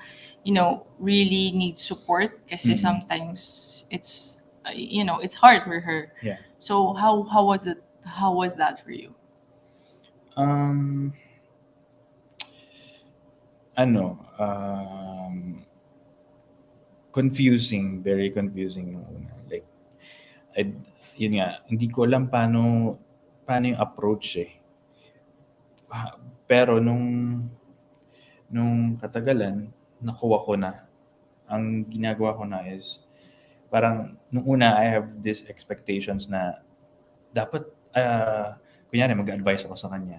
really needs support kasi Mm-mm. sometimes it's hard for her. Yeah. So how was it? How was that for you? Um, ano, confusing, very confusing nung una. Like, I, yun nga, hindi ko alam paano yung approach eh. Pero nung katagalan, nakuha ko na. Ang ginagawa ko na is, parang, nung una, I have these expectations na dapat, kunyari, mag-advise ako sa kanya.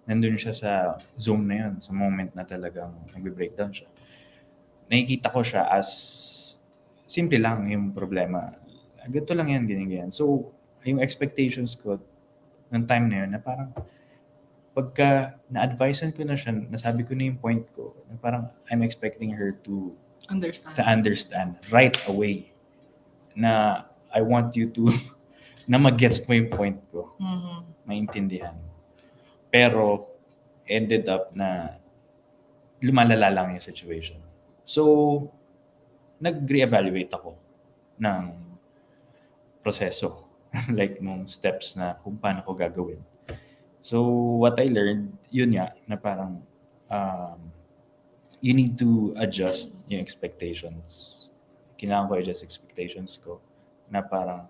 Nandun siya sa zone na yun, sa moment na talagang nagbe-breakdown siya. Nakikita ko siya as simple lang yung problema. Ganito lang yan, ganyan. So, yung expectations ko ng time na yun, na parang pagka na-advisean ko na siya, nasabi ko na yung point ko, na parang I'm expecting her to understand right away na I want you to na mag-gets mo yung point ko, maintindihan. Pero, ended up na lumalala lang yung situation. So, nag-reevaluate ako ng proseso. Like, nung steps na kung paano ko gagawin. So, what I learned, yun nga, na parang you need to adjust yung expectations. Kailangan ko adjust expectations ko na parang,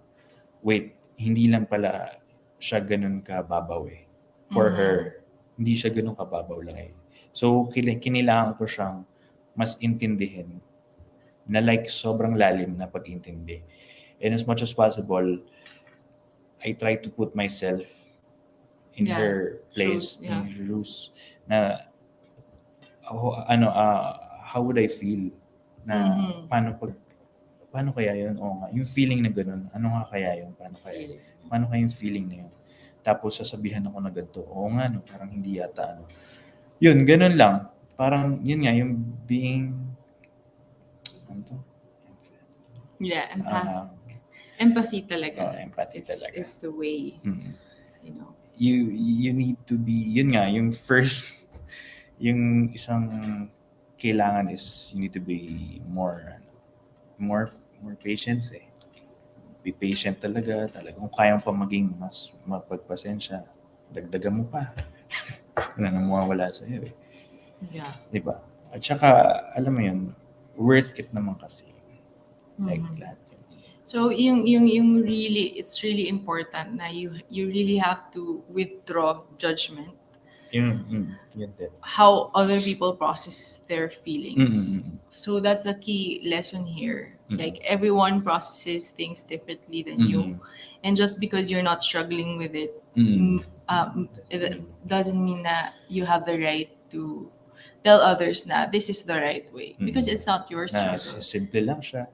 wait, hindi lang pala siya ganun kababaw eh. For her, hindi siya ganun kababaw lang eh. So, kinilangan ko siyang mas intindihin na like sobrang lalim na pag-intindi. And as much as possible, I try to put myself in her place, in her shoes, na how would I feel na paano kaya yun? O nga, yung feeling na ganun, ano nga kaya yun? Paano kaya yung feeling na yun? Tapos sasabihan ako na ganito, oo nga, no, parang hindi yata, yun, ganun lang. Parang, yun nga, yung being, Yeah, empathy talaga. Empathy talaga. Is the way, You need to be, yun nga, yung first, yung isang kailangan is you need to be more patient eh. Be patient talaga. Kung kaya pa maging mas mapagpasensya, dagdagan mo pa. Wala nang mawawala sa'yo eh. Yeah. Diba? At saka, alam mo yun, worth it naman kasi. Like lahat yun. So yung really, it's really important na you really have to withdraw judgment. Yun din. How other people process their feelings. So that's the key lesson here. Like everyone processes things differently than you, and just because you're not struggling with it, it doesn't mean that you have the right to tell others na this is the right way, because it's not your struggle. Simple lang siya.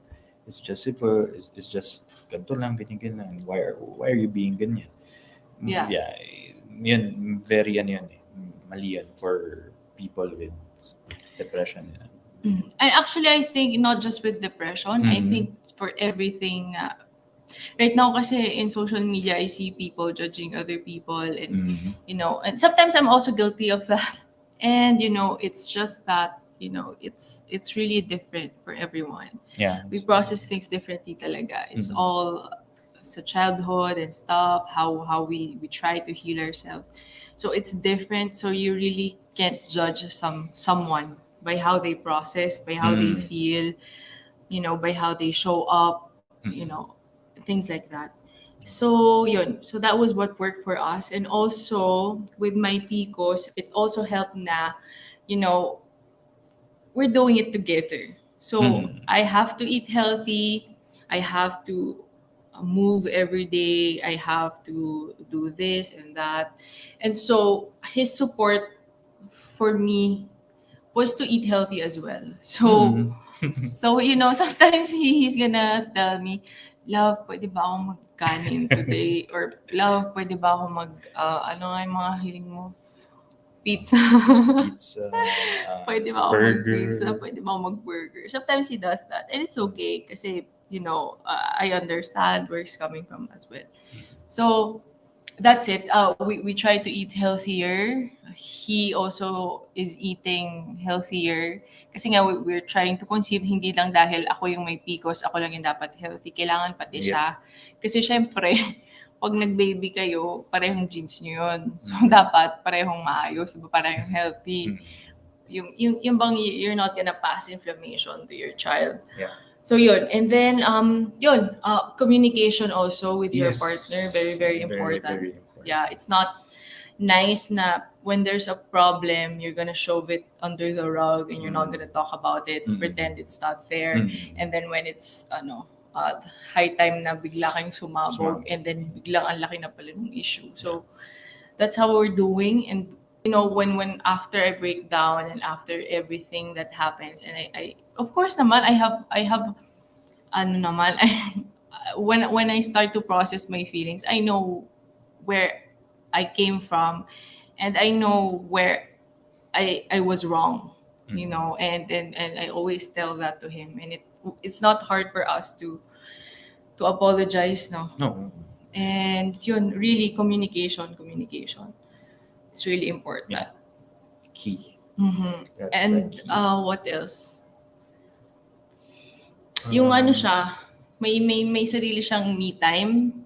It's just simple. It's just ganito lang, ganyan. Why are you being ganyan? Yeah. Yun, very yun eh. Mali yan for people with depression. And actually, I think not just with depression, I think for everything. Right now kasi in social media, I see people judging other people, and and sometimes I'm also guilty of that. And it's just that it's really different for everyone. Yeah. We process things differently talaga. It's all sa childhood and stuff, how we try to heal ourselves. So it's different. So you really can't judge someone by how they process, by how they feel, by how they show up, things like that. So yun. So that was what worked for us. And also with my PCOS, it also helped na, we're doing it together. So I have to eat healthy. I have to move every day. I have to do this and that. And so his support for me was to eat healthy as well. So sometimes he's gonna tell me, "Love, pwede ba ako magkanin today?" Or, "Love, pwede ba ako ano nga yung mga hiling mo? Pizza." Pizza, Pwede ba ako mag-pizza? burger. Pwede ba ako mag-burger? Sometimes he does that. And it's okay kasi, I understand where he's coming from as well. So, that's it. We try to eat healthier. He also is eating healthier. Kasi nga, we're trying to conceive, hindi lang dahil ako yung may PCOS, ako lang yung dapat healthy. Kailangan pati siya. Kasi syempre, pag nag-baby kayo, parehong genes nyo yun. So, dapat parehong maayos, parehong healthy. Yung bang you're not gonna pass inflammation to your child. Yeah. So yun. And then communication also with your Yes. partner, very very important. Very important. Yeah, it's not nice na when there's a problem, you're gonna shove it under the rug and you're not gonna talk about it, pretend it's not there. And then when it's high time na bigla kayong sumabog and then biglang ang laki na pala ng issue. So that's how we're doing. And when after I break down and after everything that happens, and I of course naman I have ano naman when I start to process my feelings, I know where I came from and I know where I was wrong, and I always tell that to him, and it's not hard for us to apologize, no. No. And yun, really communication. It's really important. Yeah. Key. That's And the key. what else? Yung ano siya, may sarili siyang me time.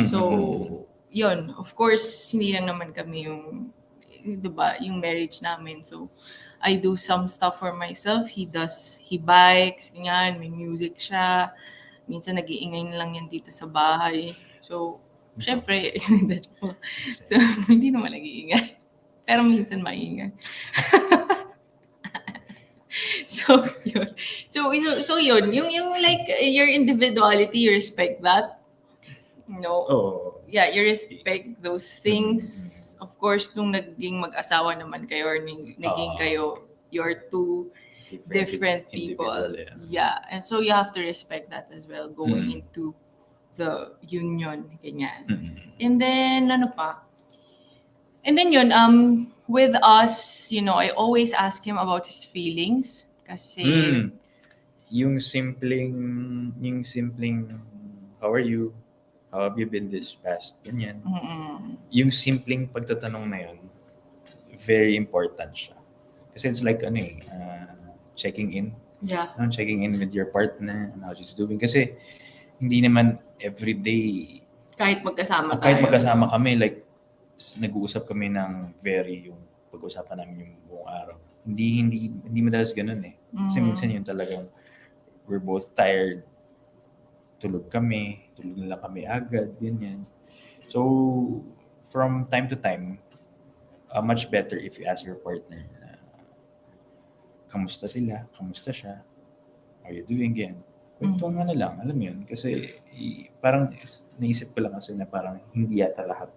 So, yun, of course, hindi lang naman kami yung, diba, yung marriage namin. So, I do some stuff for myself. He bikes, ganyan, may music siya. Minsan nag-iingay na lang yan dito sa bahay. So, syempre, so, hindi naman nag-iingay. Pero minsan maingay. So, yun. So yun. Yung like, your individuality, you respect that. Yeah, you respect those things. Of course, nung naging mag-asawa naman kayo or naging kayo, you're two different people. Yeah. And so you have to respect that as well going into the union, ganyan. And then ano pa? And then yun, with us, I always ask him about his feelings kasi yung simpleng how are you? How have you been this past? Ganyan. Yung simpleng pagtatanong na yun, very important siya. Kasi it's like checking in. Yeah. Checking in with your partner and how she's doing. Kasi hindi naman everyday. Kahit magkasama kami, like nag-uusap kami ng yung pag-uusapan namin yung buong araw. Hindi madalas ganun eh. Kasi minsan yun talagang we're both tired. Tulog na lang kami agad, ganyan. So, from time to time, much better if you ask your partner, kamusta sila? Kamusta siya? How are you doing again? Kwentuhan nga na lang, alam mo yun. Kasi parang naisip ko lang kasi na parang hindi yata lahat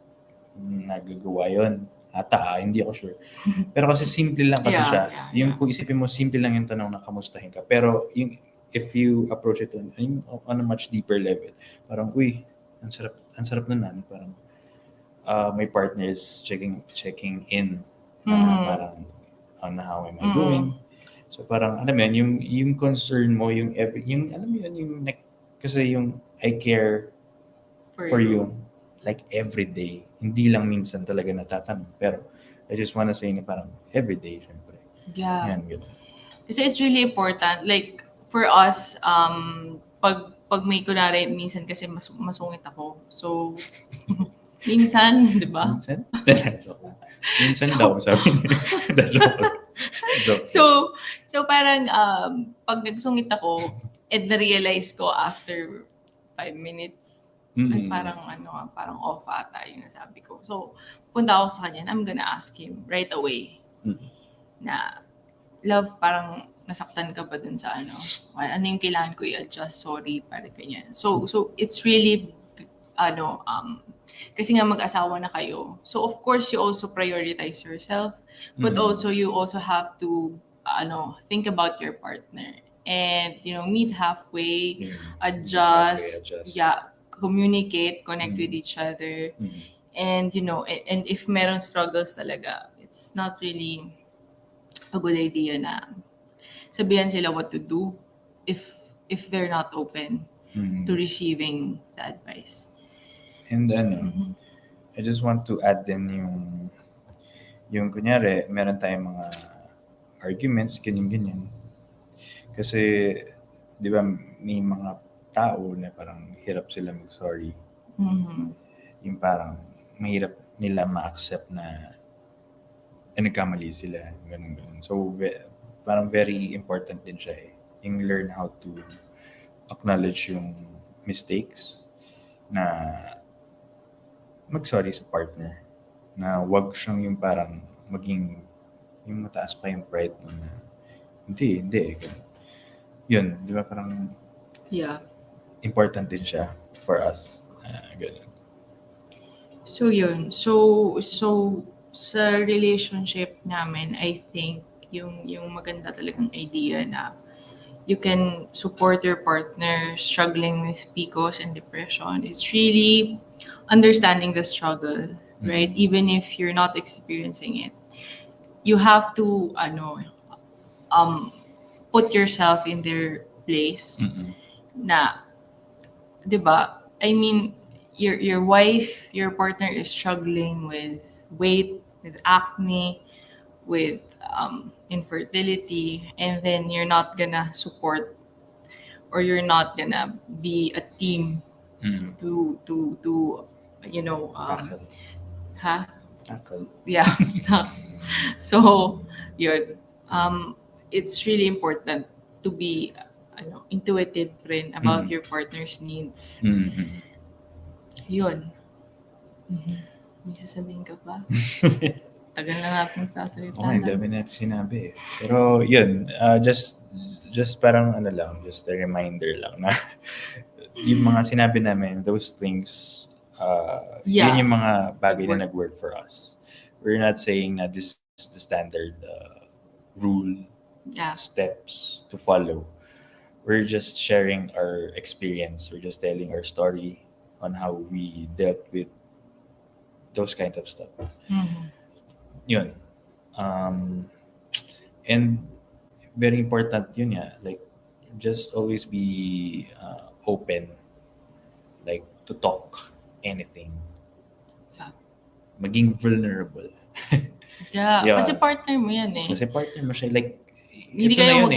nagagawa yun. Hindi ako sure. Pero kasi simple lang kasi siya. Kung isipin mo, simple lang yung tanong na kamustahin ka. Pero if you approach it on a much deeper level, parang, uy, ang sarap na nan. Parang my partner is checking in. Parang, how am I doing? So parang, alam mo yun, yung concern mo, alam mo yun, kasi yung I care for you, like every day. Hindi lang minsan talaga natatanong. Pero I just wanna say na parang every day, syempre. Yeah. Yan, gano'n. Kasi it's really important. Like, for us, pag may kunwari, minsan kasi masungit ako. So, minsan, di ba? Minsan daw, sabi niya. So parang pag nagsungit ako, and na-realize ko after 5 minutes, ay parang off ata yung nasabi ko. So, punta ako sa kanya and I'm gonna ask him right away na, love, parang nasaktan ka ba dun sa ano? Ano yung kailangan ko i-adjust? Sorry, para ganyan. So it's really, kasi nga mag-asawa na kayo. So of course, you also prioritize yourself, but also you also have to, think about your partner. And, meet halfway, adjust, communicate, connect with each other. And, and if meron struggles talaga, it's not really a good idea na sabihan sila what to do if they're not open to receiving the advice. And I just want to add din yung kunyari, meron tayong mga arguments, ganyan. Kasi, di ba, may mga tao na parang hirap sila mag-sorry. Yung parang mahirap nila ma-accept na nagkamali sila. Ganun. So, parang very important din siya eh. Yung learn how to acknowledge yung mistakes na mag-sorry sa partner. Na wag siyang yung parang maging yung mataas pa yung pride mo na hindi. Yun, di ba parang important din siya for us. Ganun. So yun. So sa relationship namin, I think yung maganda talagang idea na you can support your partner struggling with PCOS and depression. It's really understanding the struggle, right? Even if you're not experiencing it. You have to put yourself in their place na, 'di ba? I mean, your wife, your partner is struggling with weight, with acne, with infertility, and then you're not gonna support, or you're not gonna be a team to Tackle. Tackle. yeah. So yun, it's really important to be intuitive rin about your partner's needs. Yun. May sasabihin ka pa? Tagal na natin sasalita. Okay, dami natin sinabi eh. Pero yun, just parang just a reminder lang na yung mga sinabi namin, those things, yun yung mga bagay na nag-work for us. We're not saying na this is the standard rule, steps to follow. We're just sharing our experience. We're just telling our story on how we dealt with those kind of stuff. Yun. And very important yun like just always be open, like to talk anything. Maging vulnerable. Kasi partner mo yan eh. Kasi partner mo siya, like hindi kayo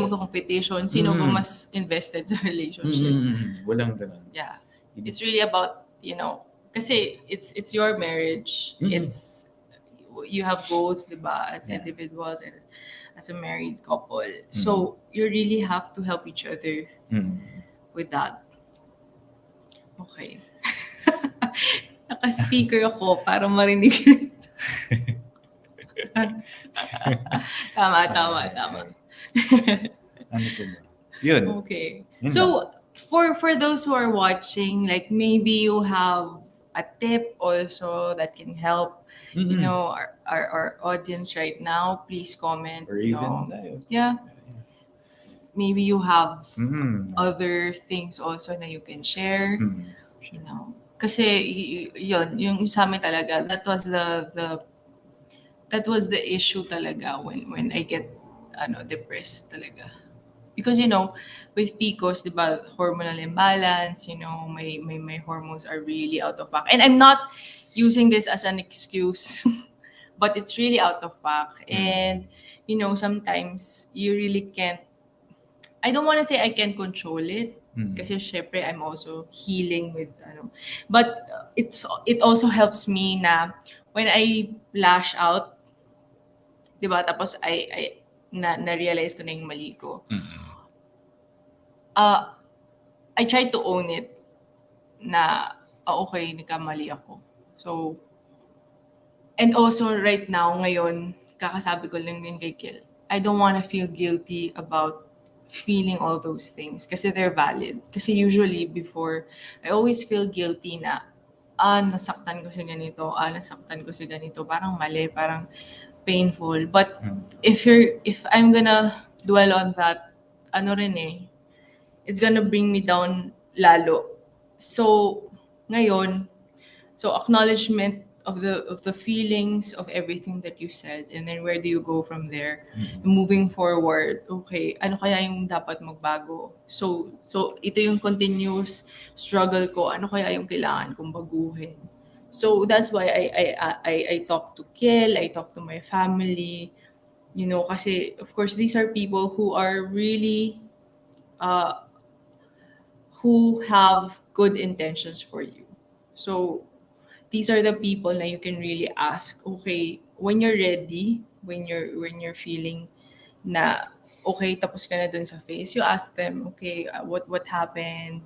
magka-competition. Sino ba mas invested sa relationship? Walang ganun. Yeah. It's really about, kasi it's your marriage. It's, you have goals, diba, as individuals and as a married couple. So you really have to help each other with that. Okay. Naka-speaker ako para marinig. Tama. Ano po ba? Yun. Okay. So, for those who are watching, like maybe you have a tip also that can help, our audience right now, please comment. Or even maybe you have other things also na you can share. Kasi yun, yung sa amin talaga, that was the issue talaga when I get depressed talaga. Because with PCOS, diba, hormonal imbalance, my hormones are really out of whack. And I'm not using this as an excuse, but it's really out of whack. And sometimes you really can't, I don't want to say I can control it. Kasi syempre I'm also healing with but it also helps me na when I lash out, diba, tapos I na-realize ko na yung mali ko. I try to own it na okay, nagkamali ako. So, and also right now ngayon, kakasabi ko lang din kay Kiel, I don't want to feel guilty about feeling all those things kasi they're valid. Kasi usually before, I always feel guilty na, nasaktan ko si ganito, nasaktan ko si ganito. Parang mali, parang painful. But if I'm gonna dwell on that, ano rin eh, it's gonna bring me down lalo. So, ngayon, so acknowledgement of the feelings of everything that you said, and then where do you go from there? Moving forward, okay, ano kaya yung dapat magbago? So ito yung continuous struggle ko. Ano kaya yung kailangan kong baguhin? So that's why I talk to Kiel, I talk to my family, kasi of course these are people who are really uh who have good intentions for you. So these are the people na you can really ask, okay, when you're ready, when you're feeling na okay, tapos ka na dun sa phase, you ask them, okay, what happened?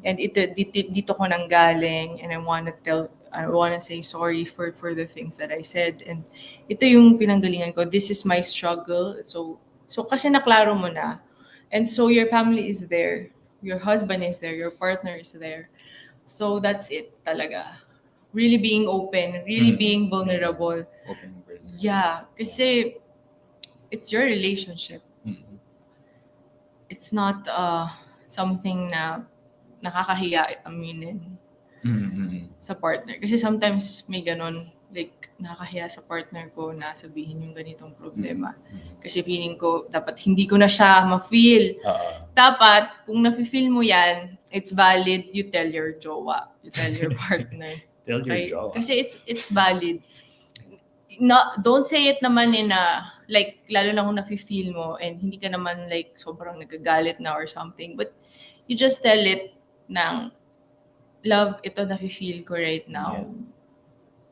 And dito ko nang galing, and I wanna say sorry for the things that I said, and ito yung pinanggalingan ko, this is my struggle. So kasi naklaro mo na, and so your family is there, your husband is there, your partner is there. So that's it talaga. Really being open, really being vulnerable. Open world. Yeah, kasi it's your relationship. It's not something na nakakahiya aminin sa partner. Kasi sometimes may ganon, like nakakahiya sa partner ko na sabihin yung ganitong problema. Kasi feeling ko, dapat hindi ko na siya ma-feel. Dapat, kung nafe-feel mo yan, it's valid, you tell your jowa, you tell your partner. Tell your jowa. Kasi it's valid. Don't say it naman like, lalo na kung nafe-feel mo and hindi ka naman like sobrang nagagalit na or something. But you just tell it ng, love, ito nafe-feel ko right now. Yeah.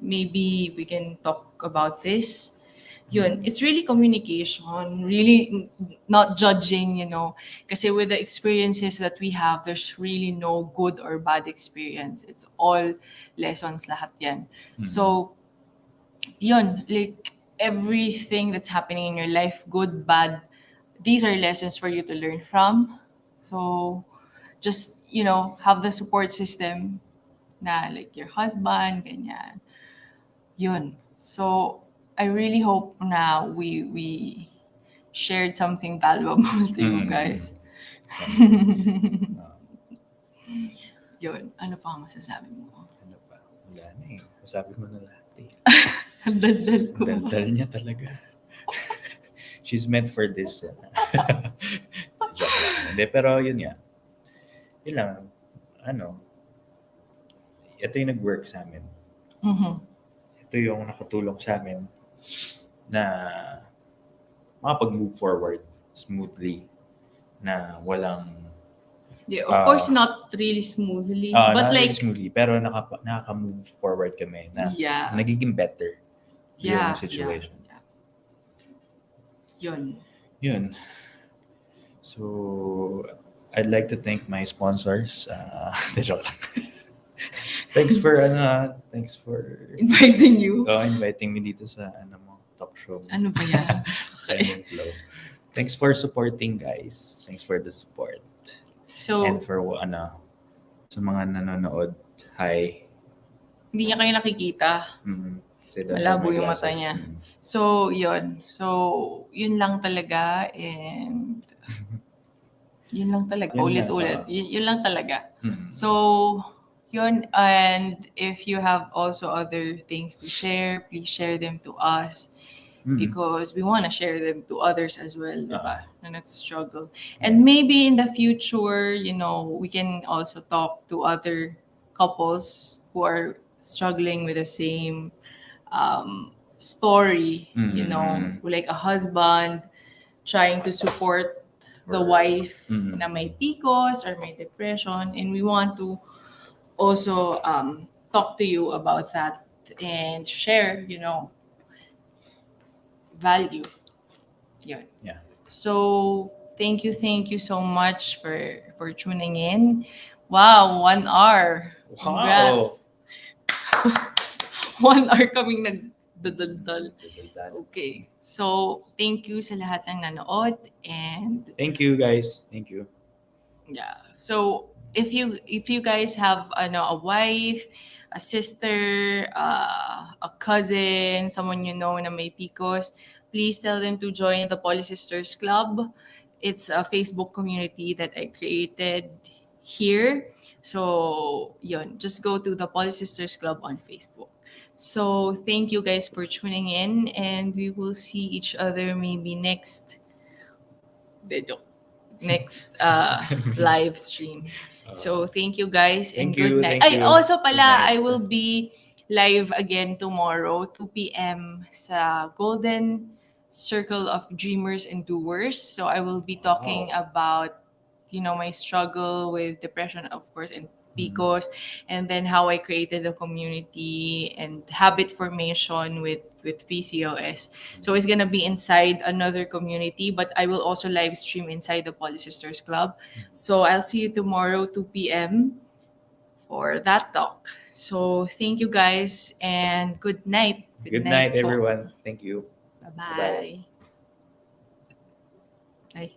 Maybe we can talk about this. Yun, it's really communication, really not judging, kasi with the experiences that we have, there's really no good or bad experience. It's all lessons lahat yan. So, yun, like everything that's happening in your life, good, bad, these are lessons for you to learn from. So, just, have the support system na like your husband, ganyan. Yun. So, I really hope na we shared something valuable to you guys. Yun. Ano pa ang masasabi mo? Ano pa? Wala na eh. Sabi mo na lahat eh. Ang daldal ko. Daldal niya talaga. She's meant for this. Joke lang. Hindi, pero yun nga. Yun lang. Ito yung nag-work sa amin. Ito yung nakatulong sa amin na makapag-move forward smoothly na walang Yeah, of course, not really smoothly. But not like, really smoothly, pero nakaka-move forward kami na nagiging better yung situation. Yun. So, I'd like to thank my sponsors. Joke lang. Thanks for inviting you. Inviting me dito sa talk show. Ano ba yan? Okay. Flow. Thanks for supporting, guys. Thanks for the support. So, and for sa mga nanonood, hi. Hindi niya kayo nakikita. Malabo yung mata niya. So, yun. So, yun lang talaga. And yun lang talaga. Ulit-ulit. Yun lang talaga. So, yun. And if you have also other things to share, please share them to us. Because we want to share them to others as well, diba? Na nagsistruggle. And maybe in the future, we can also talk to other couples who are struggling with the same story, like a husband trying to support the wife na may PCOS or may depression, and we want to also talk to you about that and share, value. Yun. Yeah. So, thank you so much for tuning in. Wow, 1 hour. Congrats. 1 hour kaming Dadaldal. Dadaldal. Okay. So, thank you sa lahat ng nanood and Thank you guys. Thank you. yeah. So, if you guys have a wife, a sister, a cousin, someone you know na may PCOS, please tell them to join the Polysisters Club. It's a Facebook community that I created here. So, yun, just go to the Polysisters Club on Facebook. So, thank you guys for tuning in and we will see each other maybe next live stream. So thank you guys and Thank good you, night. thank Ay, you. also Good pala, night. I will be live again tomorrow, 2 p.m. sa Golden Circle of Dreamers and Doers. So I will be talking Wow. about my struggle with depression, of course, and PCOS, and then how I created the community and habit formation with PCOS. So it's gonna be inside another community, but I will also live stream inside the Polysisters Club. So I'll see you tomorrow, 2 p.m. for that talk. So thank you guys and good night. Good night, po. everyone. Thank you. Bye-bye. Bye-bye. Ay.